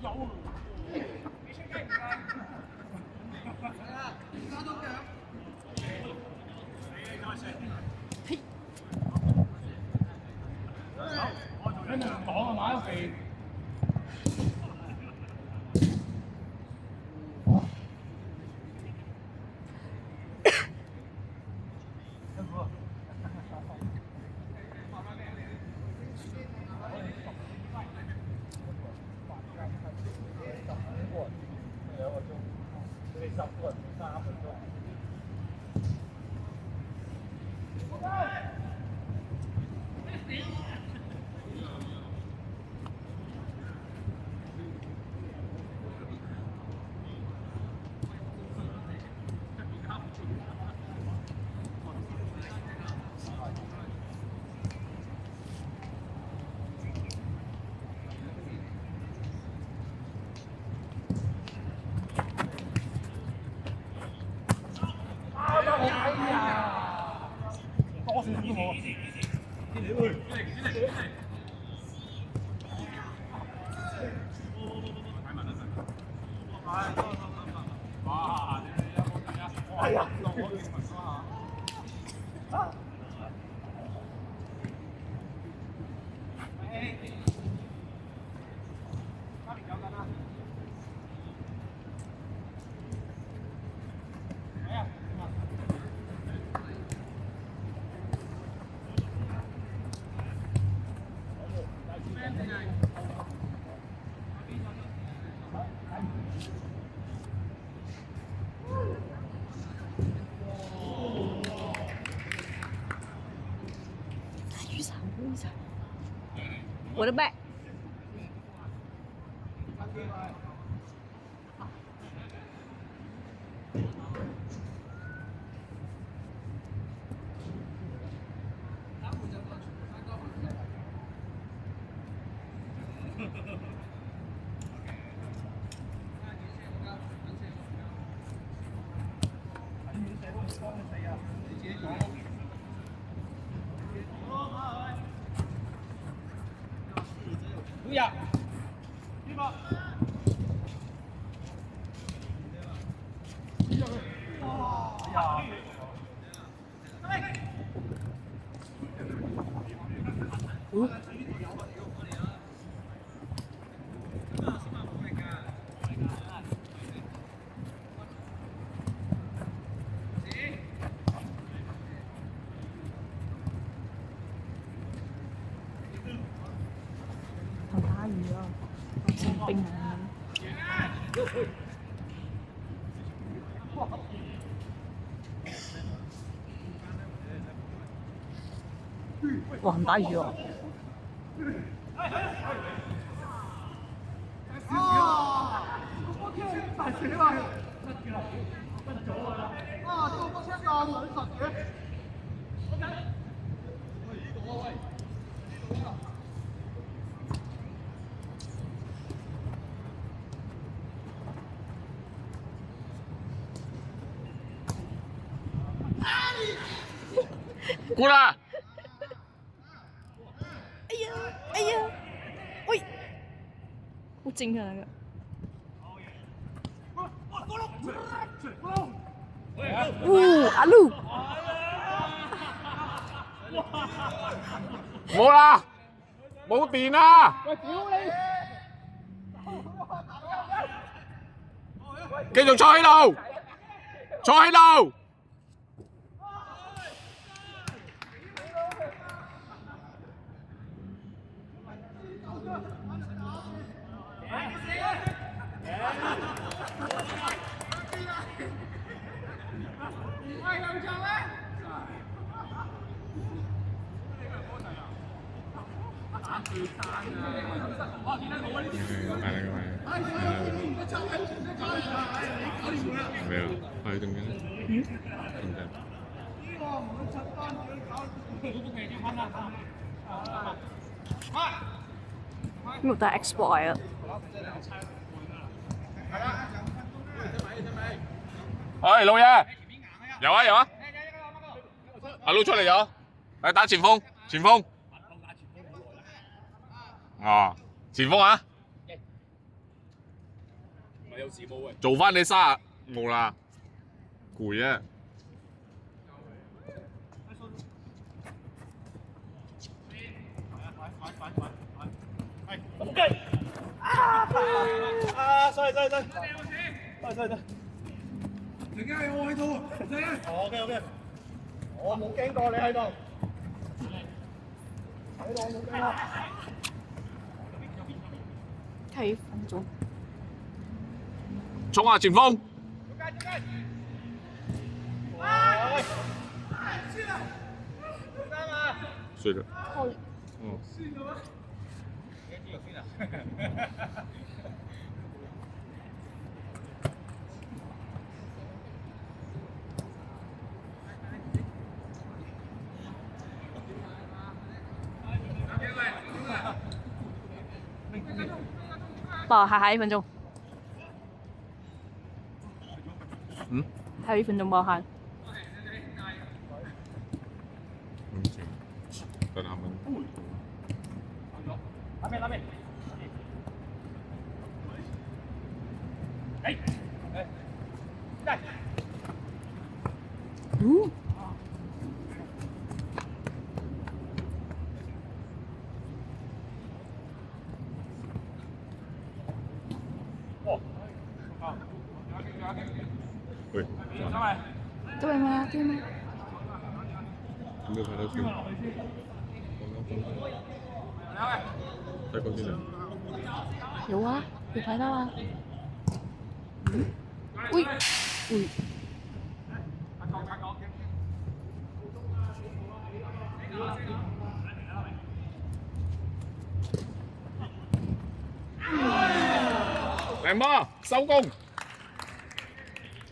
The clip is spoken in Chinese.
講啊買咗肥。我的麦。不要。一把。同打魚啊，成冰哇，很大雨哦！過啦！哎呀，哎呀，喂，好正啊那個。阿路。冇啦，冇電啦！繼續坐喺度，坐喺度。咩啊？係定嘅？定嘅。呢個都係 export 嚟啊！喂，老爺，有啊有啊，阿撈出嚟有，嚟打前鋒，前鋒。哦，前鋒啊！做翻你30冇啦，攰啊！衰！陣間係我喺度，OK，我冇驚過你喺度，我冇驚過。睇分鐘。衝啊前鋒！輸了。嗯。不，下1分鐘。嗯？還有1分鐘包含。等他們。拉面。來。喂，對嗎？對嗎？沒有拍到球。再過去點。有啊，有拍到啊。喂。靚波收工。